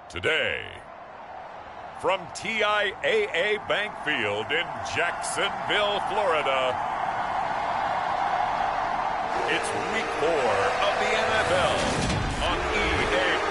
Today, from TIAA Bank Field in Jacksonville, Florida, it's Week 4 of the NFL on EA.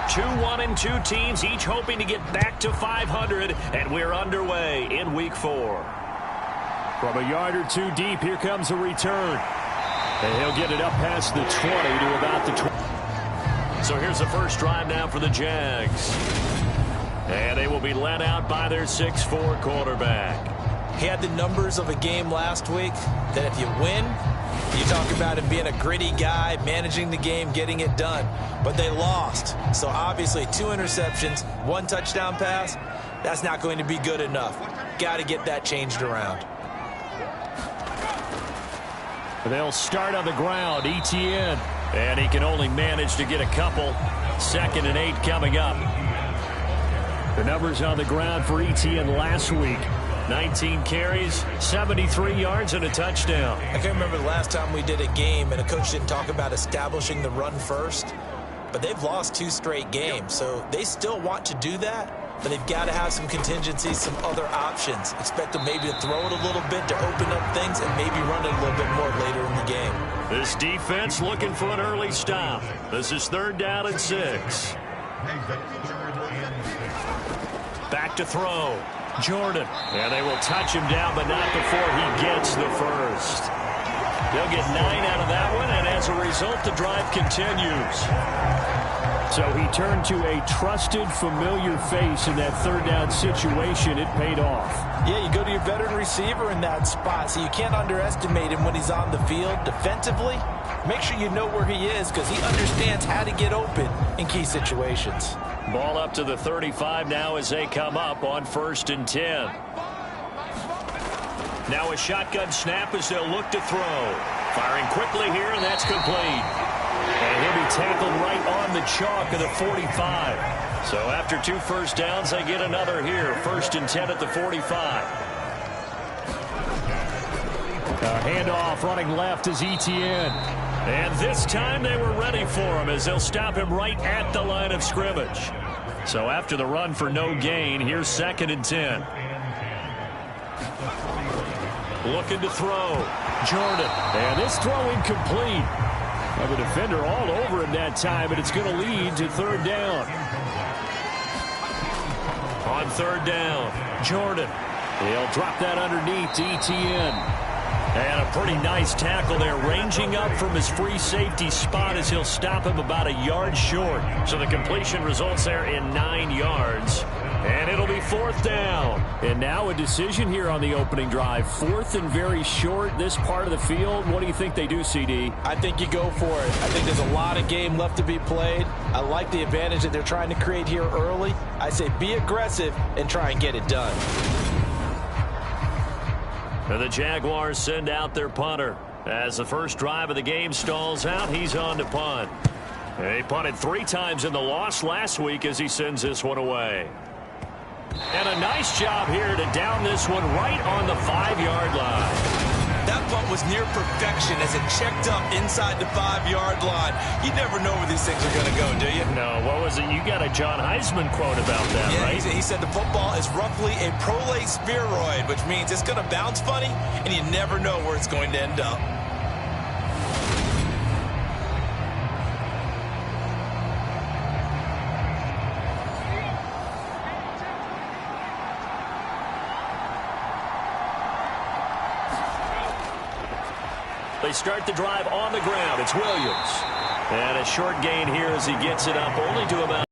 Two 1-2 teams, each hoping to get back to 500, and we're underway in Week 4. From a yard or two deep, here comes a return. And he'll get it up past the 20 to about the 20. So here's the first drive now for the Jags. And they will be led out by their 6'4" quarterback. He had the numbers of a game last week that if you win, you talk about him being a gritty guy, managing the game, getting it done. But they lost. So obviously 2 interceptions, 1 touchdown pass, that's not going to be good enough. Got to get that changed around. They'll start on the ground, ETN. And he can only manage to get a couple. 2nd and 8 coming up. The numbers on the ground for ETN last week. 19 carries, 73 yards, and a touchdown. I can't remember the last time we did a game and a coach didn't talk about establishing the run first. But they've lost 2 straight games, so they still want to do that. But they've got to have some contingencies, some other options. Expect them maybe to throw it a little bit to open up things and maybe run it a little bit more later in the game. This defense looking for an early stop. This is 3rd down and 6. Back to throw. Jordan. And they will touch him down, but not before he gets the first. They'll get 9 out of that one, and as a result, the drive continues. So he turned to a trusted, familiar face in that 3rd down situation. It paid off. Yeah, you go to your veteran receiver in that spot, so you can't underestimate him when he's on the field defensively. Make sure you know where he is because he understands how to get open in key situations. Ball up to the 35 now as they come up on 1st and 10. Now a shotgun snap as they'll look to throw. Firing quickly here, and that's complete. And he'll be tackled right on the chalk of the 45. So after 2 first downs, they get another here. 1st and 10 at the 45. A handoff running left is ETN. And this time they were ready for him as they'll stop him right at the line of scrimmage. So after the run for no gain, here's 2nd and 10. Looking to throw. Jordan. And this throw incomplete. Have a defender all over him that time, and it's going to lead to 3rd down. On 3rd down, Jordan. He'll drop that underneath to ETN. And a pretty nice tackle there, ranging up from his free safety spot as he'll stop him about a yard short. So the completion results there in 9 yards. And it'll be 4th down. And now a decision here on the opening drive. 4th and very short, this part of the field. What do you think they do, CD? I think you go for it. I think there's a lot of game left to be played. I like the advantage that they're trying to create here early. I say be aggressive and try and get it done. And the Jaguars send out their punter. As the first drive of the game stalls out, he's on to punt. He punted 3 times in the loss last week as he sends this one away. And a nice job here to down this one right on the 5-yard line. That punt was near perfection as it checked up inside the 5-yard line. You never know where these things are going to go, do you? No, what was it? You got a John Heisman quote about that, yeah, right? He said the football is roughly a prolate spheroid, which means it's going to bounce funny, and you never know where it's going to end up. They start the drive on the ground. It's Williams. And a short gain here as he gets it up only to about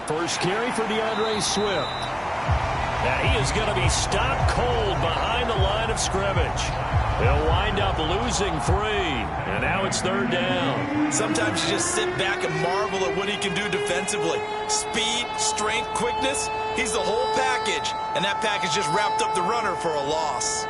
First carry for DeAndre Swift. And he is going to be stopped cold behind the line of scrimmage. He'll wind up losing 3, and now it's 3rd down. Sometimes you just sit back and marvel at what he can do defensively. Speed, strength, quickness, he's the whole package, and that package just wrapped up the runner for a loss.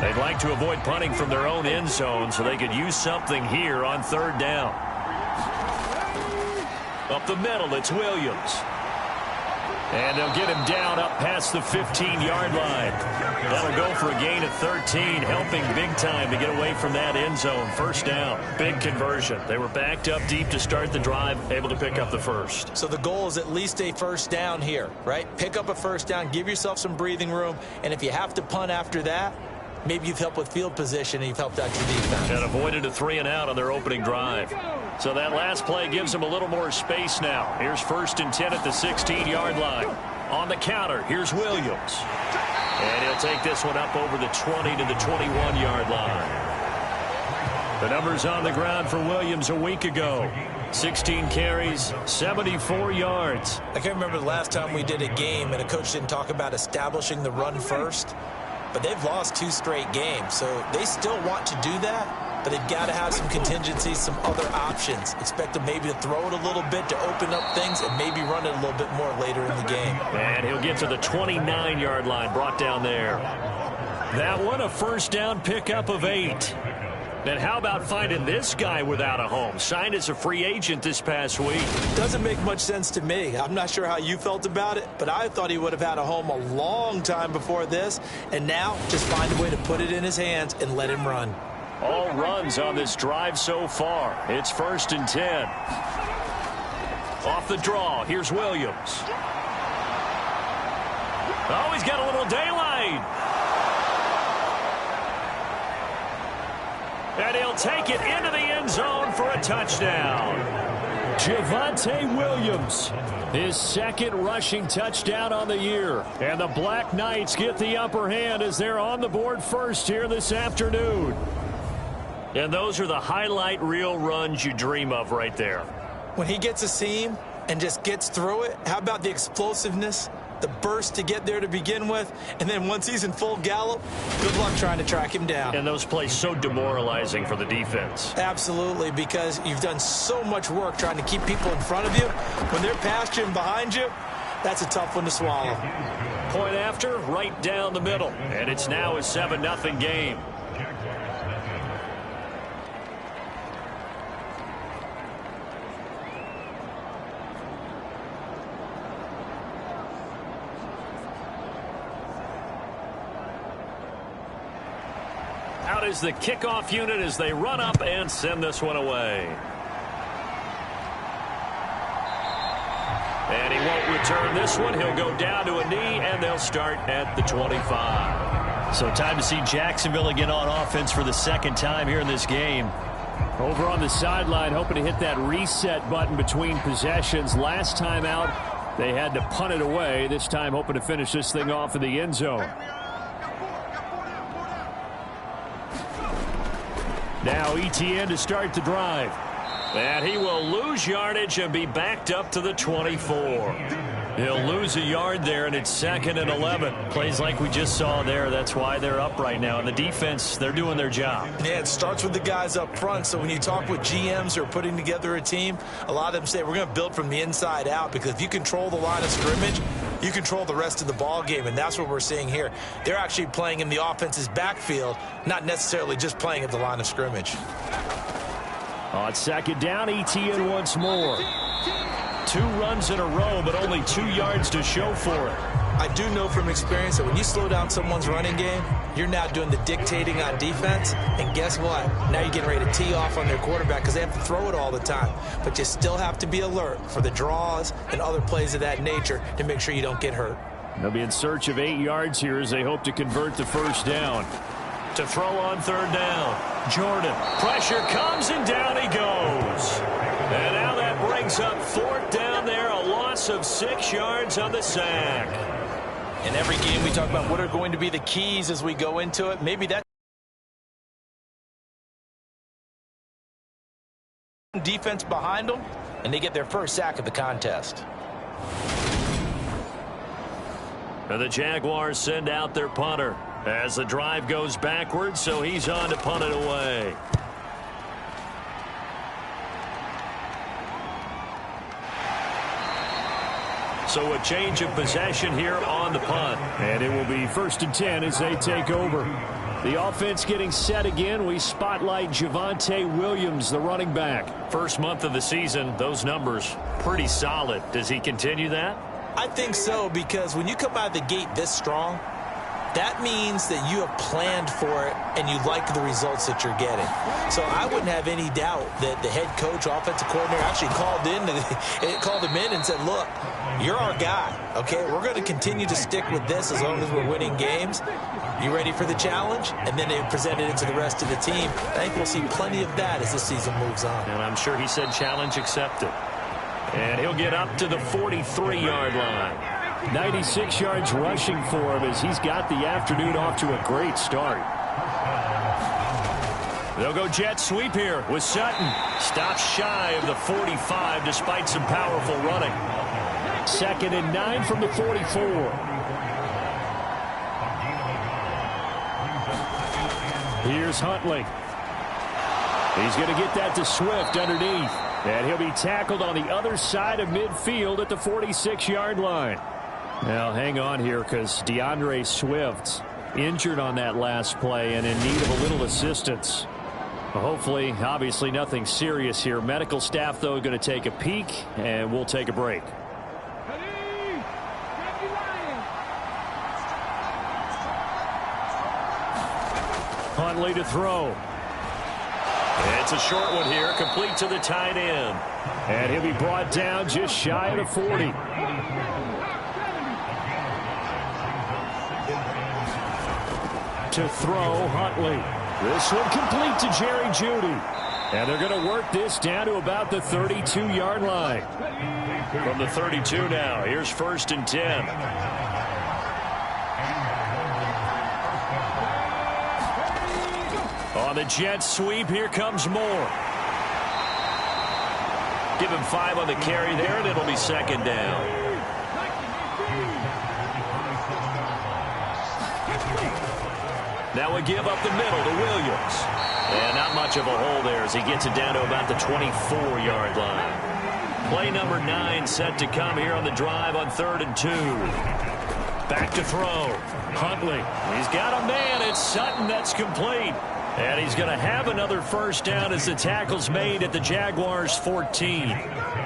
They'd like to avoid punting from their own end zone so they could use something here on 3rd down. Up the middle, it's Williams. And they'll get him down up past the 15-yard line. That'll go for a gain of 13, helping big time to get away from that end zone. 1st down, big conversion. They were backed up deep to start the drive, able to pick up the 1st. So the goal is at least a 1st down here, right? Pick up a 1st down, give yourself some breathing room, and if you have to punt after that, maybe you've helped with field position and you've helped out your defense. And avoided a 3-and-out on their opening drive. So that last play gives them a little more space now. Here's 1st and 10 at the 16-yard line. On the counter, here's Williams. And he'll take this one up over the 20 to the 21-yard line. The numbers on the ground for Williams a week ago. 16 carries, 74 yards. I can't remember the last time we did a game and a coach didn't talk about establishing the run first. But they've lost 2 straight games, so they still want to do that, but they've got to have some contingencies, some other options. Expect them maybe to throw it a little bit to open up things and maybe run it a little bit more later in the game. And he'll get to the 29-yard line, brought down there. That one, a 1st down pickup of 8. And how about finding this guy without a home? Signed as a free agent this past week. Doesn't make much sense to me. I'm not sure how you felt about it, but I thought he would have had a home a long time before this. And now, just find a way to put it in his hands and let him run. All runs on this drive so far. It's 1st and 10. Off the draw, here's Williams. Oh, he's got a little daylight. And he'll take it into the end zone for a touchdown. Javonte Williams, his 2nd rushing touchdown on the year. And the Black Knights get the upper hand as they're on the board first here this afternoon. And those are the highlight reel runs you dream of right there. When he gets a seam and just gets through it, how about the explosiveness, the burst to get there to begin with, and then once he's in full gallop, good luck trying to track him down. And those plays so demoralizing for the defense. Absolutely, because you've done so much work trying to keep people in front of you. When they're past you and behind you, that's a tough one to swallow. Point after, right down the middle. And it's now a 7-0 game. Out is the kickoff unit as they run up and send this one away. And he won't return this one. He'll go down to a knee, and they'll start at the 25. So time to see Jacksonville again on offense for the 2nd time here in this game. Over on the sideline, hoping to hit that reset button between possessions. Last time out, they had to punt it away. This time, hoping to finish this thing off in the end zone. Now ETN to start the drive. And he will lose yardage and be backed up to the 24. He'll lose a yard there, and it's 2nd and 11. Plays like we just saw there. That's why they're up right now. And the defense, they're doing their job. Yeah, it starts with the guys up front. So when you talk with GMs who are putting together a team, a lot of them say we're going to build from the inside out, because if you control the line of scrimmage, you control the rest of the ball game, and that's what we're seeing here. They're actually playing in the offense's backfield, not necessarily just playing at the line of scrimmage. On 2nd down, ETN once more. 2 runs in a row, but only 2 yards to show for it. I do know from experience that when you slow down someone's running game, you're now doing the dictating on defense, and guess what? Now you're getting ready to tee off on their quarterback because they have to throw it all the time. But you still have to be alert for the draws and other plays of that nature to make sure you don't get hurt. They'll be in search of 8 yards here as they hope to convert the 1st down. To throw on 3rd down. Jordan. Pressure comes, and down he goes. And now that brings up 4th down there. A loss of 6 yards on the sack. In every game we talk about what are going to be the keys as we go into it. Maybe that's defense behind them, and they get their first sack of the contest. And the Jaguars send out their punter as the drive goes backwards, so he's on to punt it away. So a change of possession here on the punt. And it will be 1st and 10 as they take over. The offense getting set again. We spotlight Javonte Williams, the running back. First month of the season, those numbers pretty solid. Does he continue that? I think so, because when you come out of the gate this strong, that means that you have planned for it and you like the results that you're getting. So I wouldn't have any doubt that the head coach, offensive coordinator, actually called him in and said, look, you're our guy, okay? We're going to continue to stick with this as long as we're winning games. You ready for the challenge? And then they presented it to the rest of the team. I think we'll see plenty of that as the season moves on. And I'm sure he said challenge accepted. And he'll get up to the 43-yard line. 96 yards rushing for him as he's got the afternoon off to a great start. They'll go jet sweep here with Sutton. Stops shy of the 45 despite some powerful running. 2nd and 9 from the 44. Here's Huntley. He's going to get that to Swift underneath. And he'll be tackled on the other side of midfield at the 46-yard line. Now, hang on here because DeAndre Swift injured on that last play and in need of a little assistance. Hopefully, obviously, nothing serious here. Medical staff, though, going to take a peek, and we'll take a break. Huntley to throw. It's a short one here, complete to the tight end. And he'll be brought down just shy of the 40. To throw, Huntley. This one complete to Jerry Jeudy. And they're going to work this down to about the 32-yard line. From the 32 now, here's 1st and 10. On the jet sweep, here comes Moore. Give him 5 on the carry there, and it'll be 2nd down. Now we give up the middle to Williams. And not much of a hole there as he gets it down to about the 24-yard line. Play number 9 set to come here on the drive on 3rd and 2. Back to throw. Huntley. He's got a man. It's Sutton. That's complete. And he's going to have another first down as the tackle's made at the Jaguars' 14.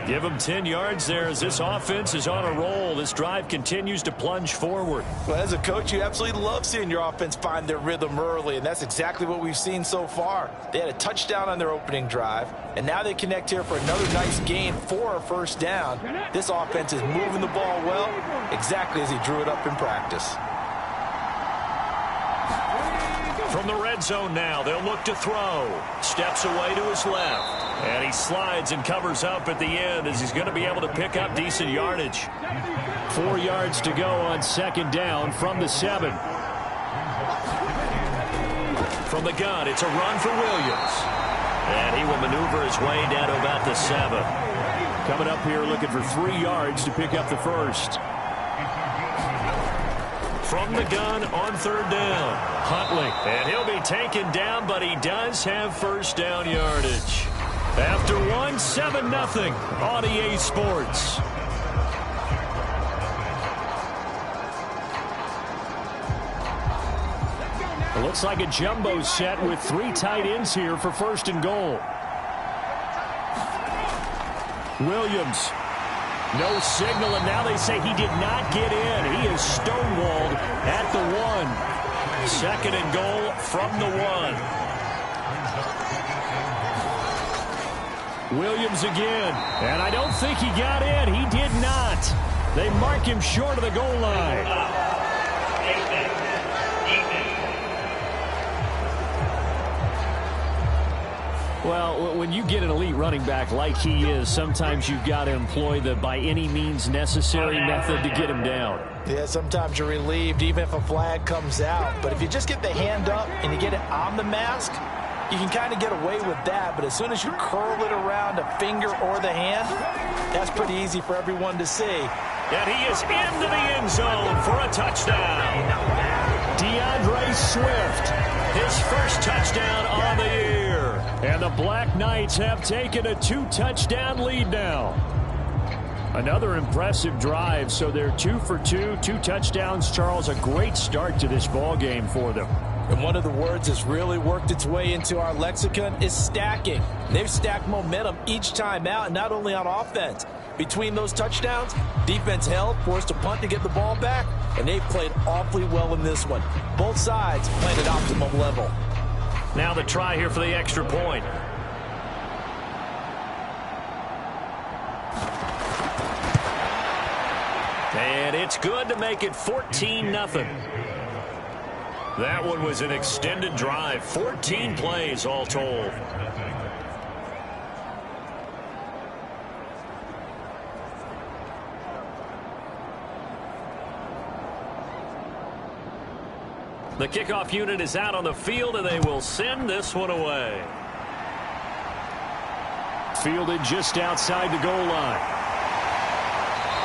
Give him 10 yards there as this offense is on a roll. This drive continues to plunge forward. Well, as a coach, you absolutely love seeing your offense find their rhythm early, and that's exactly what we've seen so far. They had a touchdown on their opening drive, and now they connect here for another nice gain for a first down. This offense is moving the ball well, exactly as he drew it up in practice. From the red zone now, they'll look to throw. Steps away to his left. And he slides and covers up at the end as he's going to be able to pick up decent yardage. 4 yards to go on 2nd down from the 7. From the gun, it's a run for Williams. And he will maneuver his way down to about the 7. Coming up here looking for 3 yards to pick up the first. From the gun on 3rd down. Huntley. And he'll be taken down, but he does have first down yardage. After 7-0 on EA Sports. It looks like a jumbo set with 3 tight ends here for 1st and goal. Williams. No signal, and now they say he did not get in. He is stonewalled at the 1. 2nd and goal from the 1. Williams again. And I don't think he got in. He did not. They mark him short of the goal line. Well, when you get an elite running back like he is, sometimes you've got to employ the by any means necessary method to get him down. Yeah, sometimes you're relieved even if a flag comes out. But if you just get the hand up and you get it on the mask, you can kind of get away with that, but as soon as you curl it around a finger or the hand, that's pretty easy for everyone to see. And he is into the end zone for a touchdown. DeAndre Swift, His first touchdown on the year. and the Black Knights have taken a 2-touchdown lead now. Another impressive drive, so they're 2 for 2, 2 touchdowns. Charles, a great start to this ball game for them. And one of the words that's really worked its way into our lexicon is stacking. They've stacked momentum each time out, not only on offense. Between those touchdowns, defense held, forced a punt to get the ball back, and they played awfully well in this one. Both sides played at optimum level. Now the try here for the extra point. And it's good to make it 14-0. That one was an extended drive, 14 plays all told. The kickoff unit is out on the field, and they will send this one away. Fielded just outside the goal line.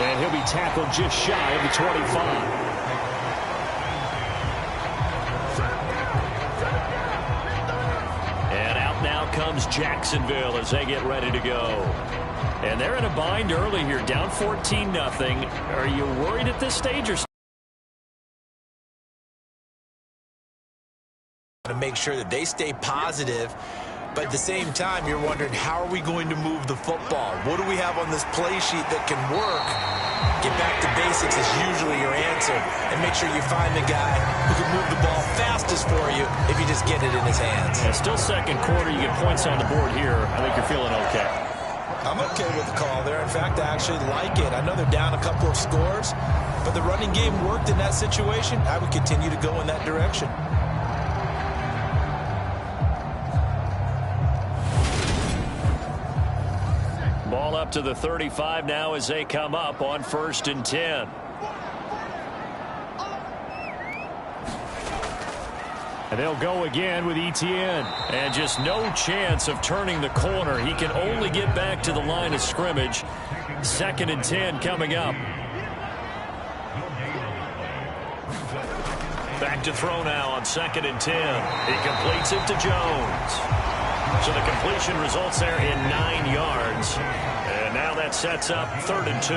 And he'll be tackled just shy of the 25. Comes Jacksonville as they get ready to go. And they're in a bind early here, down 14-0. Are you worried at this stage? Or to make sure that they stay positive, but at the same time, you're wondering, how are we going to move the football? What do we have on this play sheet that can work? Get back to basics is usually your answer, and make sure you find the guy who can move the ball fastest for you if you just get it in his hands. Yeah, still second quarter. You get points on the board here. I think you're feeling okay. I'm okay with the call there. In fact, I actually like it. I know they're down a couple of scores, but the running game worked in that situation. I would continue to go in that direction. Ball up to the 35 now as they come up on 1st and 10. And they'll go again with Etienne. And just no chance of turning the corner. He can only get back to the line of scrimmage. 2nd and 10 coming up. Back to throw now on 2nd and 10. He completes it to Jones. So the completion results there in 9 yards. And now that sets up 3rd and 2.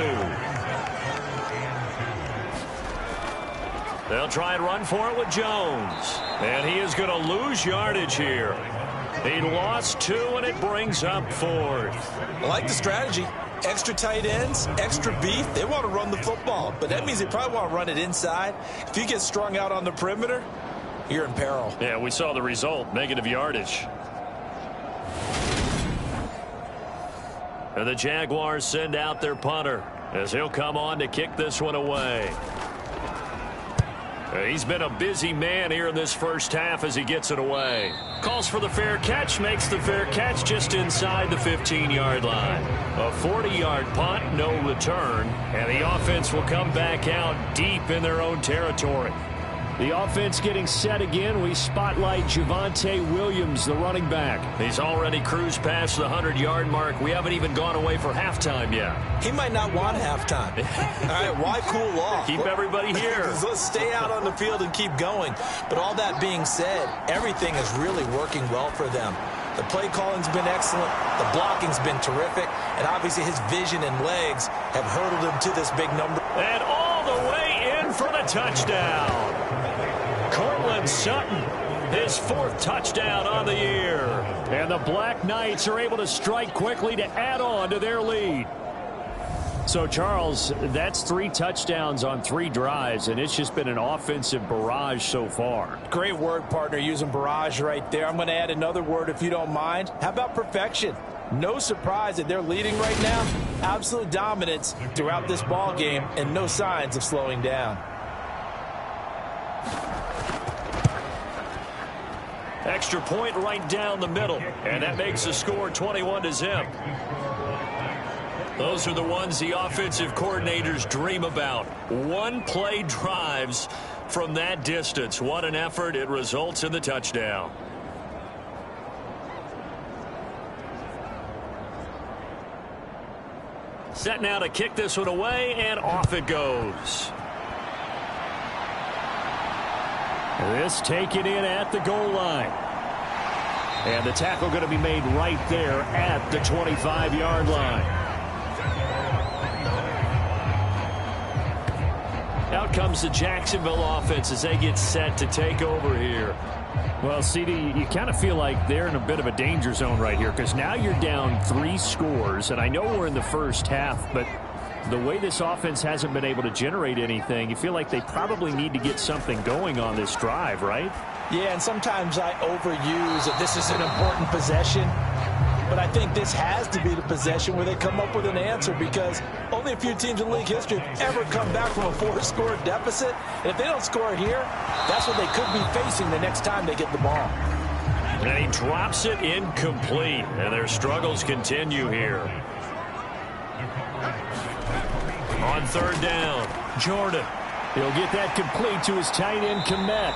They'll try and run for it with Jones. And he is going to lose yardage here. He lost 2, and it brings up 4th. I like the strategy. Extra tight ends, extra beef. They want to run the football, but that means they probably want to run it inside. If you get strung out on the perimeter, you're in peril. Yeah, we saw the result, negative yardage. And the Jaguars send out their punter as he'll come on to kick this one away. He's been a busy man here in this first half as he gets it away. Calls for the fair catch, makes the fair catch just inside the 15-yard line. A 40-yard punt, no return, and the offense will come back out deep in their own territory. The offense getting set again. We spotlight Javonte Williams, the running back. He's already cruised past the 100-yard mark. We haven't even gone away for halftime yet. He might not want halftime. All right, why cool off? Keep everybody here. Let's stay out on the field and keep going. But all that being said, everything is really working well for them. The play calling's been excellent. The blocking's been terrific. And obviously his vision and legs have hurdled him to this big number. And all the way in for the touchdown. Cortland Sutton, his 4th touchdown on the year. And the Black Knights are able to strike quickly to add on to their lead. So, Charles, that's 3 touchdowns on 3 drives, and it's just been an offensive barrage so far. Great word, partner, using barrage right there. I'm going to add another word if you don't mind. How about perfection? No surprise that they're leading right now. Absolute dominance throughout this ball game and no signs of slowing down. Extra point right down the middle, and that makes the score 21-0. Those are the ones the offensive coordinators dream about. One-play drives from that distance. What an effort. It results in the touchdown. Set now to kick this one away, and off it goes. This taken in at the goal line. And the tackle going to be made right there at the 25-yard line. Out comes the Jacksonville offense as they get set to take over here. Well, CD, you kind of feel like they're in a bit of a danger zone right here because now you're down 3 scores, and I know we're in the first half, but the way this offense hasn't been able to generate anything, you feel like they probably need to get something going on this drive, right? Yeah, and sometimes I overuse that this is an important possession, but I think this has to be the possession where they come up with an answer because only a few teams in league history have ever come back from a 4-score deficit. And if they don't score here, that's what they could be facing the next time they get the ball. And he drops it incomplete, and their struggles continue here. On third down, Jordan. He'll get that complete to his tight end, Kmet.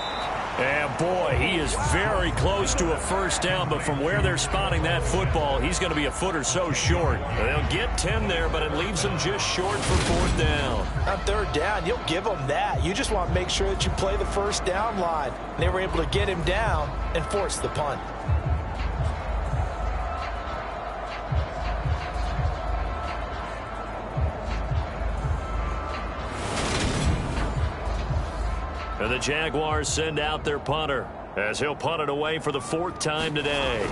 And boy, he is very close to a first down, but from where they're spotting that football, he's going to be a foot or so short. They'll get 10 there, but it leaves them just short for fourth down. On third down, you'll give them that. You just want to make sure that you play the first down line. They were able to get him down and force the punt. And the Jaguars send out their punter as he'll punt it away for the 4th time today.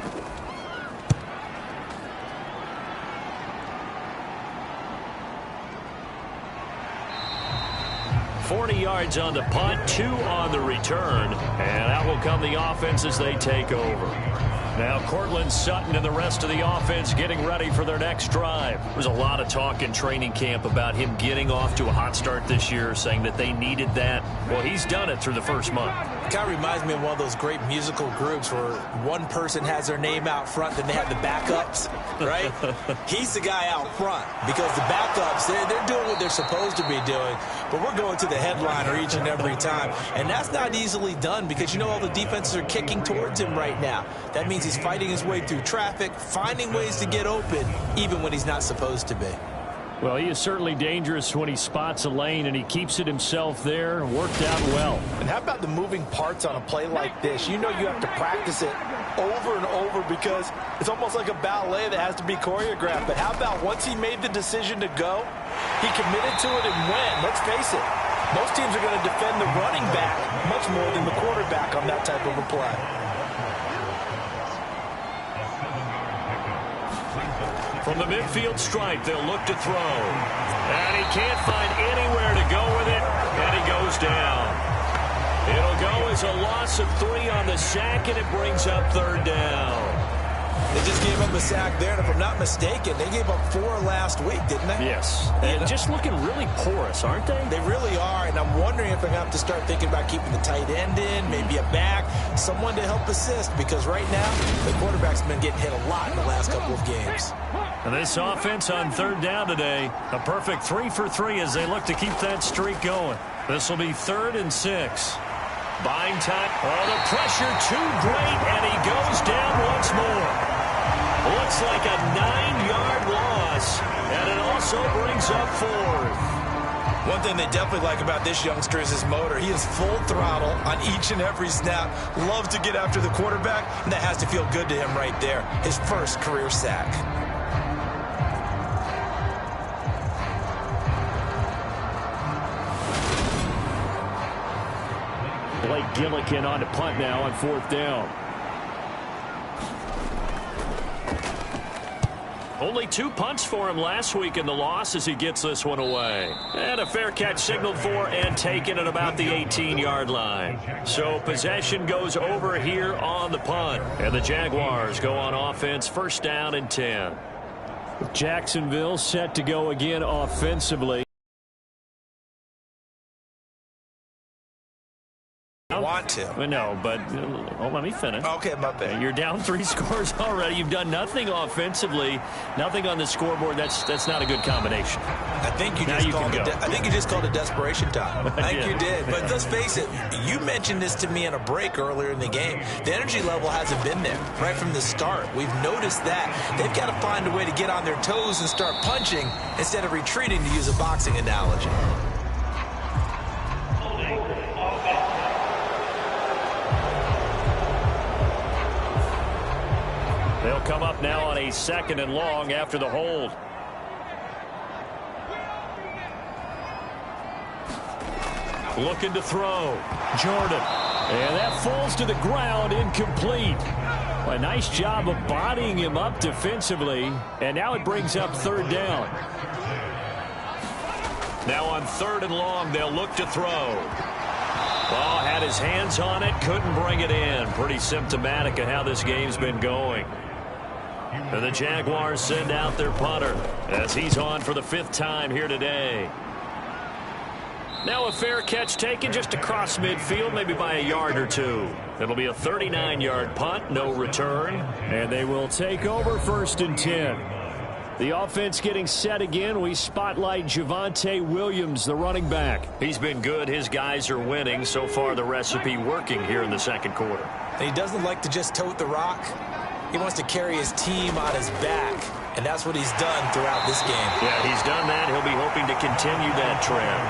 $40 yards on the punt, 2 on the return, and out will come the offense as they take over. Now Cortland Sutton and the rest of the offense getting ready for their next drive. There's a lot of talk in training camp about him getting off to a hot start this year, saying that they needed that. Well, he's done it through the first month. It kind of reminds me of one of those great musical groups where one person has their name out front, then they have the backups, right? He's the guy out front because the backups, they're doing what they're supposed to be doing, but we're going to the headliner each and every time, and that's not easily done because you know all the defenses are kicking towards him right now. That means he's fighting his way through traffic, finding ways to get open, even when he's not supposed to be. Well, he is certainly dangerous when he spots a lane, and he keeps it himself there. Worked out well. And how about the moving parts on a play like this? You know you have to practice it over and over because it's almost like a ballet that has to be choreographed. But how about once he made the decision to go, he committed to it and went. Let's face it, most teams are going to defend the running back much more than the quarterback on that type of a play. From the midfield stripe, they'll look to throw. And he can't find anywhere to go with it, and he goes down. It'll go as a loss of 3 on the sack, and it brings up third down. They just gave up a sack there, and if I'm not mistaken, they gave up 4 last week, didn't they? Yes. And just looking really porous, aren't they? They really are, and I'm wondering if they're going to have to start thinking about keeping the tight end in, maybe a back, someone to help assist, because right now, the quarterback's been getting hit a lot in the last couple of games. And this offense on third down today, a perfect 3 for 3 as they look to keep that streak going. This will be 3rd and 6. Buying time. Oh, the pressure too great, and he goes down once more. Looks like a 9-yard loss, and it also brings up 4th. One thing they definitely like about this youngster is his motor. He is full throttle on each and every snap. Loves to get after the quarterback, and that has to feel good to him right there. His first career sack. Blake Gillikin on to punt now on 4th down. Only 2 punts for him last week in the loss as he gets this one away. And a fair catch signaled for and taken at about the 18-yard line. So possession goes over here on the punt. And the Jaguars go on offense, 1st down and 10. Jacksonville set to go again offensively. want to. No, but let me finish. Okay, my bad. You're down 3 scores already. You've done nothing offensively, nothing on the scoreboard. That's not a good combination. I think you just called it desperation time. I think you did. But let's face it, you mentioned this to me in a break earlier in the game. The energy level hasn't been there right from the start. We've noticed that. They've got to find a way to get on their toes and start punching instead of retreating, to use a boxing analogy. They'll come up now on a 2nd and long after the hold. Looking to throw. Jordan. And that falls to the ground, incomplete. A nice job of bodying him up defensively. And now it brings up 3rd down. Now on 3rd and long, they'll look to throw. Ball had his hands on it, couldn't bring it in. Pretty symptomatic of how this game's been going. And the Jaguars send out their punter as he's on for the 5th time here today. Now a fair catch taken just across midfield, maybe by a yard or 2. It'll be a 39-yard punt, no return. And they will take over 1st and 10. The offense getting set again. We spotlight Javonte Williams, the running back. He's been good. His guys are winning. So far, the recipe working here in the 2nd quarter. And he doesn't like to just tote the rock. He wants to carry his team on his back, and that's what he's done throughout this game. Yeah, he's done that. He'll be hoping to continue that trend.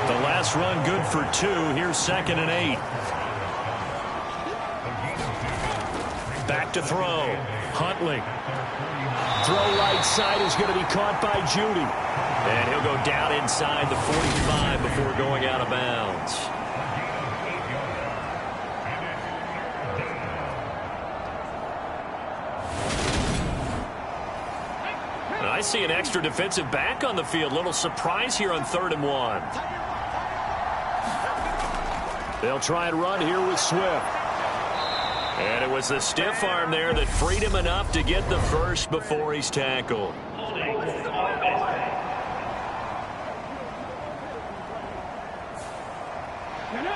The last run good for 2. Here's 2nd and 8. Back to throw. Huntley. Throw right side is going to be caught by Judy. And he'll go down inside the 45 before going out of bounds. I see an extra defensive back on the field. Little surprise here on 3rd and 1. They'll try and run here with Swift. And it was the stiff arm there that freed him enough to get the first before he's tackled.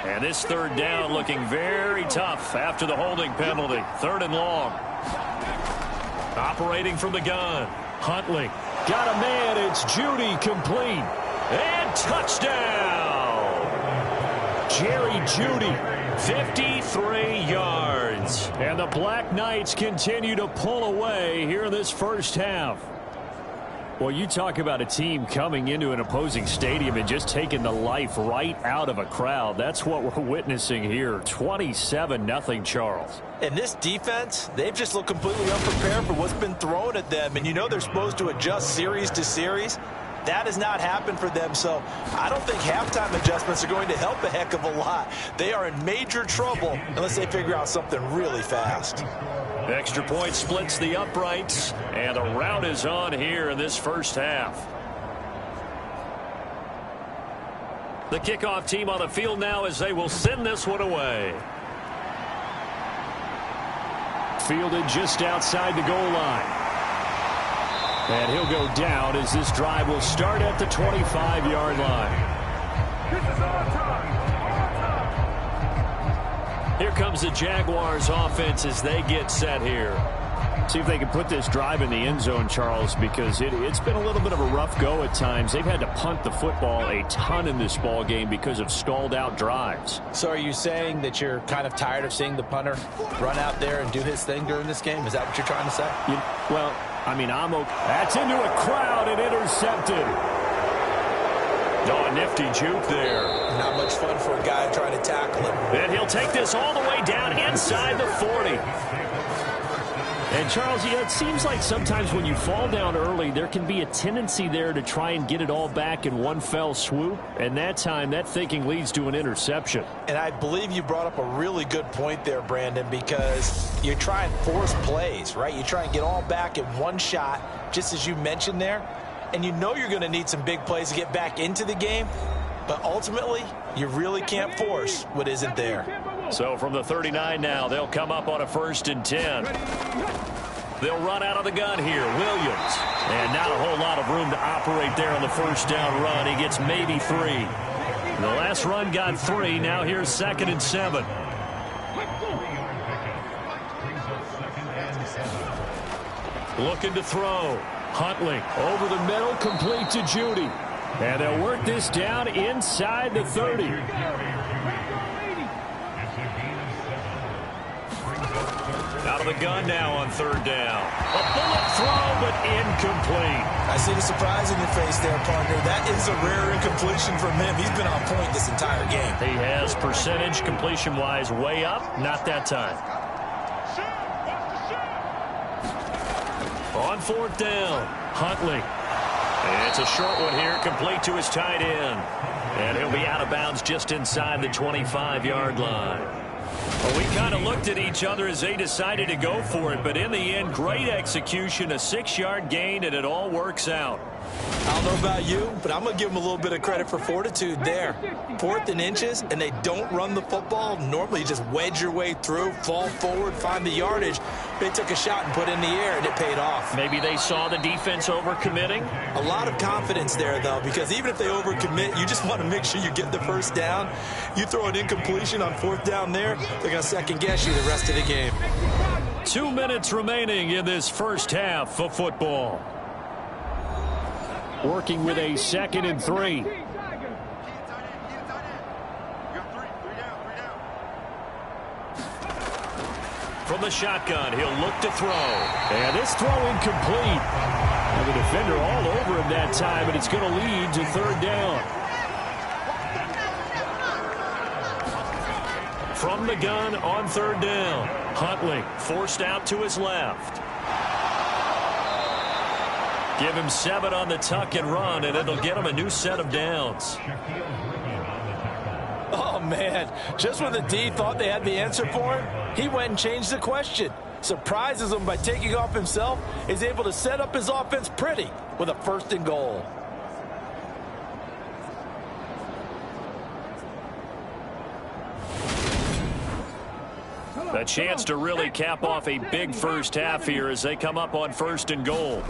And this 3rd down looking very tough after the holding penalty. 3rd and long. Operating from the gun. Huntley got a man. It's Judy, complete. And touchdown! Jerry Judy. 53 yards. And the Black Knights continue to pull away here in this 1st half. Well, you talk about a team coming into an opposing stadium and just taking the life right out of a crowd. That's what we're witnessing here. 27-0, Charles. And this defense, they've just looked completely unprepared for what's been thrown at them. And you know they're supposed to adjust series to series. That has not happened for them, so I don't think halftime adjustments are going to help a heck of a lot. They are in major trouble unless they figure out something really fast. Extra point splits the uprights, and the rout is on here in this 1st half. The kickoff team on the field now as they will send this one away. Fielded just outside the goal line. And he'll go down as this drive will start at the 25-yard line. This is our time. Here comes the Jaguars offense as they get set here. See if they can put this drive in the end zone, Charles, because it's been a little bit of a rough go at times. They've had to punt the football a ton in this ball game because of stalled out drives. So are you saying that you're kind of tired of seeing the punter run out there and do his thing during this game? Is that what you're trying to say? Well, I mean, I'm okay. That's into a crowd and intercepted. Oh, a nifty juke there. Not much fun for a guy trying to tackle him. And he'll take this all the way down inside the 40. And, Charles, it seems like sometimes when you fall down early, there can be a tendency there to try and get it all back in one fell swoop. And that time, that thinking leads to an interception. And I believe you brought up a really good point there, Brandon, because you try and force plays, right? You try and get all back in one shot, just as you mentioned there. And you know you're going to need some big plays to get back into the game. But ultimately, you really can't force what isn't there. So from the 39 now, they'll come up on a 1st and 10. They'll run out of the gun here. Williams. And not a whole lot of room to operate there on the 1st down run. He gets maybe 3. The last run got 3. Now here's 2nd and 7. Looking to throw. Huntley over the middle, complete to Judy. And they'll work this down inside the 30. Out of the gun now on 3rd down. A bullet throw, but incomplete. I see the surprise in your face there, partner. That is a rare incompletion from him. He's been on point this entire game. He has percentage completion-wise way up. Not that time. On 4th down, Huntley. It's a short one here, complete to his tight end. And he'll be out of bounds just inside the 25-yard line. Well, we kind of looked at each other as they decided to go for it, but in the end, great execution, a 6-yard gain, and it all works out. I don't know about you, but I'm going to give them a little bit of credit for fortitude there. 4th and inches, and they don't run the football. Normally, you just wedge your way through, fall forward, find the yardage. They took a shot and put it in the air, and it paid off. Maybe they saw the defense overcommitting? A lot of confidence there, though, because even if they overcommit, you just want to make sure you get the first down. You throw an incompletion on 4th down there, they're going to second-guess you the rest of the game. 2 minutes remaining in this first half of football. Working with a 2nd and 3. From the shotgun, he'll look to throw. And this throw incomplete. And the defender all over him that time, and it's going to lead to 3rd down. From the gun on 3rd down, Huntley forced out to his left. Give him 7 on the tuck and run, and it'll get him a new set of downs. Oh, man. Just when the D thought they had the answer for him, he went and changed the question. Surprises him by taking off himself. Is able to set up his offense pretty with a 1st and goal. A chance to really cap off a big first half here as they come up on 1st and goal.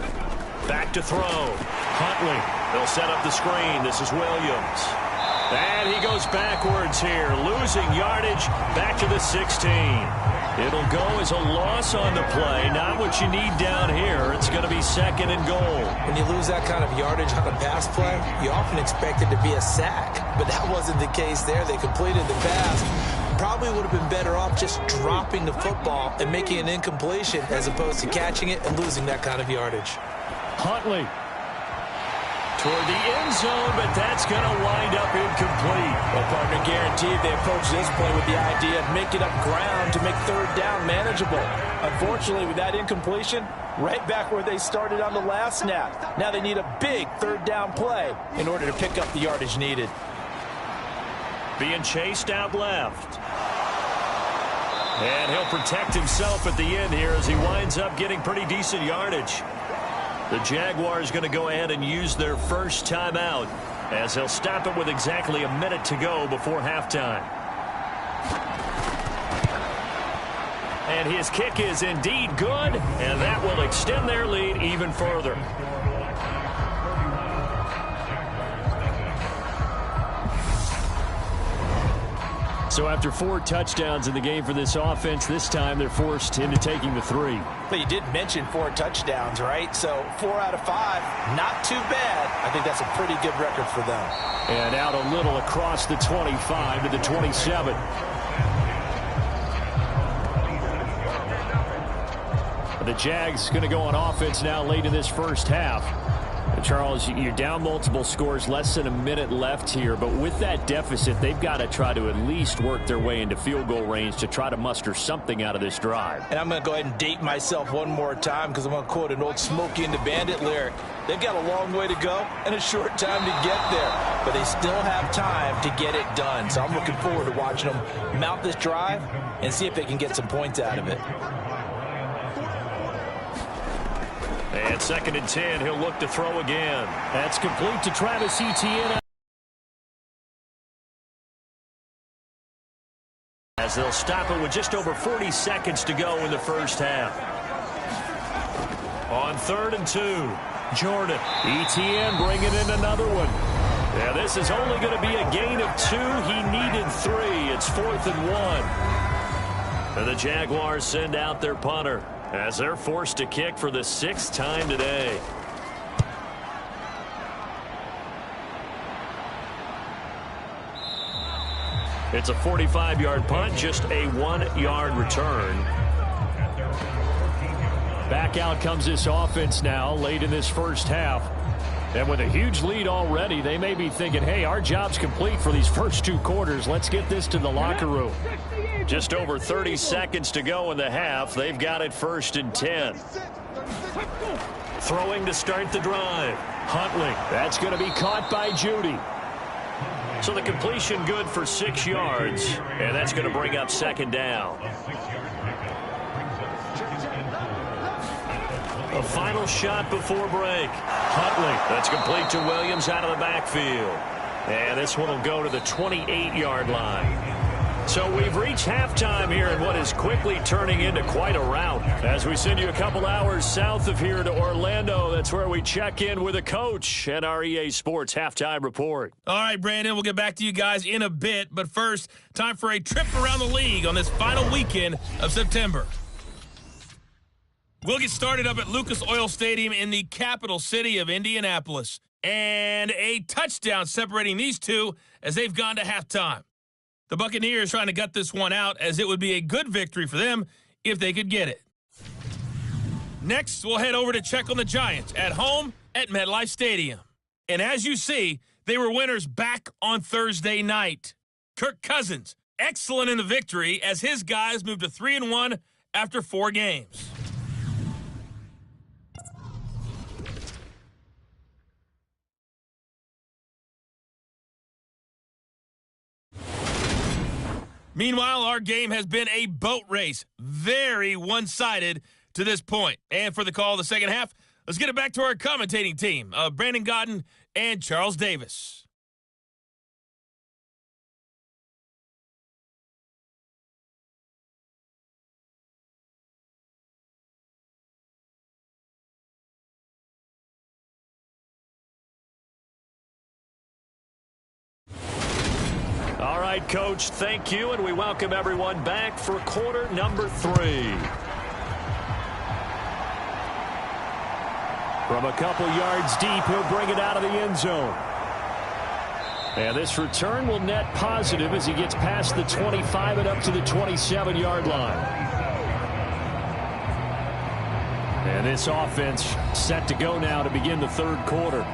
Back to throw. Huntley. They'll set up the screen. This is Williams. And he goes backwards here, losing yardage back to the 16. It'll go as a loss on the play. Not what you need down here. It's going to be 2nd and goal. When you lose that kind of yardage on a pass play, you often expect it to be a sack. But that wasn't the case there. They completed the pass. Probably would have been better off just dropping the football and making an incompletion as opposed to catching it and losing that kind of yardage. Huntley toward the end zone, but that's going to wind up incomplete. Well, partner, guaranteed they approach this play with the idea of making up ground to make 3rd down manageable. Unfortunately, with that incompletion, right back where they started on the last snap. Now they need a big 3rd down play in order to pick up the yardage needed. Being chased out left. And he'll protect himself at the end here as he winds up getting pretty decent yardage. The Jaguars going to go ahead and use their first timeout as they'll stop it with exactly a minute to go before halftime. And his kick is indeed good, and that will extend their lead even further. So after 4 touchdowns in the game for this offense, this time they're forced into taking the 3. But you did mention 4 touchdowns, right? So 4 out of 5, not too bad. I think that's a pretty good record for them. And out a little across the 25 to the 27. The Jags going to go on offense now late in this first half. Charles, you're down multiple scores, less than a minute left here, but with that deficit, they've got to try to at least work their way into field goal range to try to muster something out of this drive. And I'm going to go ahead and date myself one more time because I'm going to quote an old Smokey and the Bandit lyric. They've got a long way to go and a short time to get there, but they still have time to get it done. So I'm looking forward to watching them mount this drive and see if they can get some points out of it. And 2nd and 10, he'll look to throw again. That's complete to Travis Etienne. As they'll stop it with just over 40 seconds to go in the first half. On 3rd and 2, Jordan. Etienne bringing in another one. Yeah, this is only going to be a gain of 2. He needed 3. It's 4th and 1. And the Jaguars send out their punter as they're forced to kick for the 6th time today. It's a 45-yard punt, just a 1-yard return. Back out comes this offense now late in this first half. And with a huge lead already, they may be thinking, hey, our job's complete for these first 2 quarters. Let's get this to the locker room. Just over 30 seconds to go in the half. They've got it 1st and 10. Throwing to start the drive. Huntley. That's going to be caught by Judy. So the completion good for 6 yards, and that's going to bring up 2nd down. A final shot before break. Huntley. That's complete to Williams out of the backfield. And this one will go to the 28-yard line. So we've reached halftime here in what is quickly turning into quite a rout. As we send you a couple hours south of here to Orlando, that's where we check in with a coach and our EA Sports Halftime Report. All right, Brandon, we'll get back to you guys in a bit. But first, time for a trip around the league on this final weekend of September. We'll get started up at Lucas Oil Stadium in the capital city of Indianapolis. And a touchdown separating these two as they've gone to halftime. The Buccaneers trying to gut this one out as it would be a good victory for them if they could get it. Next, we'll head over to check on the Giants at home at MetLife Stadium. And as you see, they were winners back on Thursday night. Kirk Cousins, excellent in the victory as his guys moved to 3-1 after 4 games. Meanwhile, our game has been a boat race, very one-sided to this point. And for the call of the second half, let's get it back to our commentating team of Brandon Gaudin and Charles Davis. All right, Coach, thank you, and we welcome everyone back for quarter number 3. From a couple yards deep, he'll bring it out of the end zone. And this return will net positive as he gets past the 25 and up to the 27-yard line. And this offense set to go now to begin the 3rd quarter.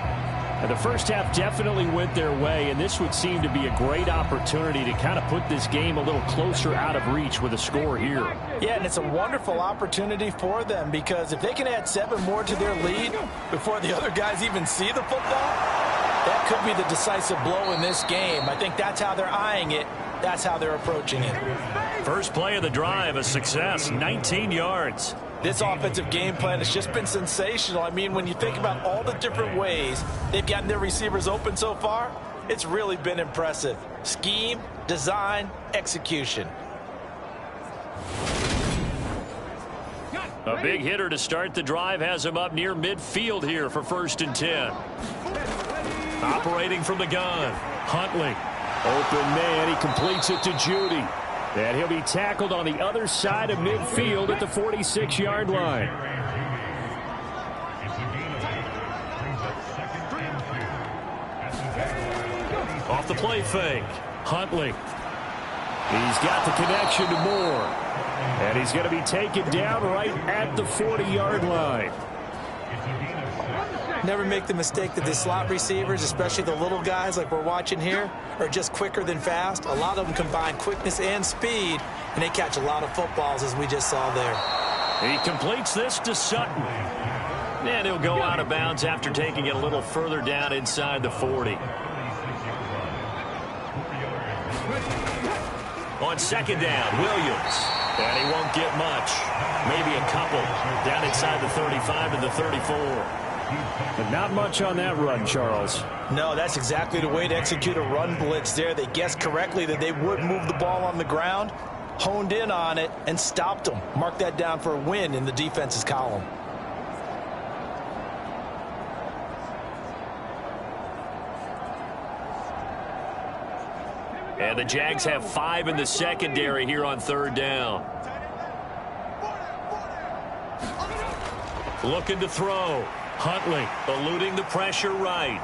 And the first half definitely went their way, and this would seem to be a great opportunity to kind of put this game a little closer out of reach with a score here. Yeah, and it's a wonderful opportunity for them because if they can add 7 more to their lead before the other guys even see the football, that could be the decisive blow in this game. I think that's how they're eyeing it. That's how they're approaching it. First play of the drive, a success, 19 yards. This offensive game plan has just been sensational. I mean, when you think about all the different ways they've gotten their receivers open so far, it's really been impressive. Scheme, design, execution. A big hitter to start the drive has him up near midfield here for 1st and 10. Operating from the gun, Huntley. Open man, he completes it to Judy. And he'll be tackled on the other side of midfield at the 46-yard line. Off the play fake, Huntley. He's got the connection to Moore. And he's going to be taken down right at the 40-yard line. Never make the mistake that the slot receivers, especially the little guys like we're watching here, are just quicker than fast. A lot of them combine quickness and speed, and they catch a lot of footballs, as we just saw there. He completes this to Sutton. And he'll go out of bounds after taking it a little further down inside the 40. On 2nd down, Williams. And he won't get much. Maybe a couple. Down inside the 35 to the 34. But not much on that run, Charles. No, that's exactly the way to execute a run blitz there. They guessed correctly that they would move the ball on the ground, honed in on it, and stopped them. Mark that down for a win in the defense's column. And the Jags have 5 in the secondary here on 3rd down. Looking to throw. Huntley eluding the pressure right.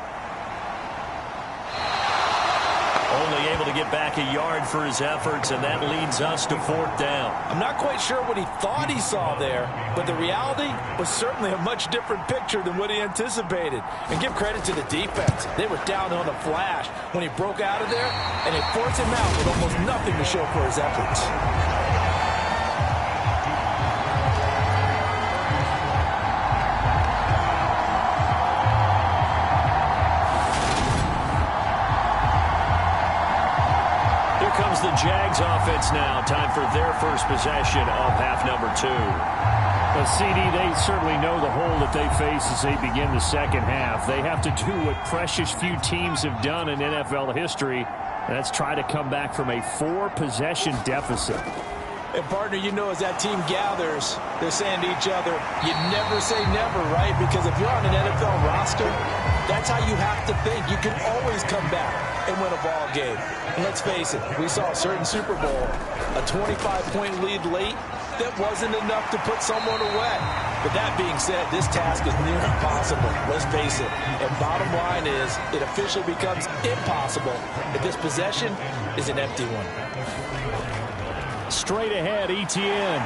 Only able to get back a yard for his efforts, and that leads us to 4th down. I'm not quite sure what he thought he saw there, but the reality was certainly a much different picture than what he anticipated. And give credit to the defense. They were down on a flash when he broke out of there, and it forced him out with almost nothing to show for his efforts. Comes the Jags offense now. Time for their first possession of half number 2. But CD, they certainly know the hole that they face as they begin the second half. They have to do what precious few teams have done in NFL history. That's try to come back from a 4-possession deficit. And, partner, you know, as that team gathers, they're saying to each other, you never say never, right? Because if you're on an NFL roster, that's how you have to think. You can always come back and win a ball game. And let's face it, we saw a certain Super Bowl, a 25-point lead late, that wasn't enough to put someone away. But that being said, this task is near impossible. Let's face it. And bottom line is, it officially becomes impossible if this possession is an empty one. Straight ahead, Etienne.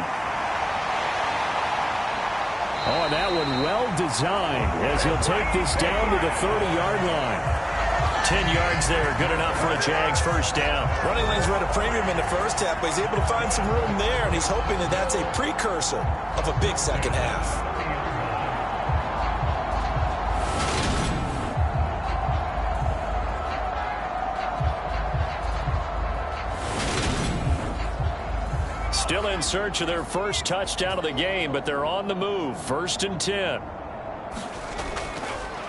Oh, and that one well designed as he'll take this down to the 30-yard line. 10 yards there, good enough for a Jags first down. Running lanes were at a premium in the first half, but he's able to find some room there, and he's hoping that that's a precursor of a big second half. Still in search of their first touchdown of the game, but they're on the move. 1st and 10.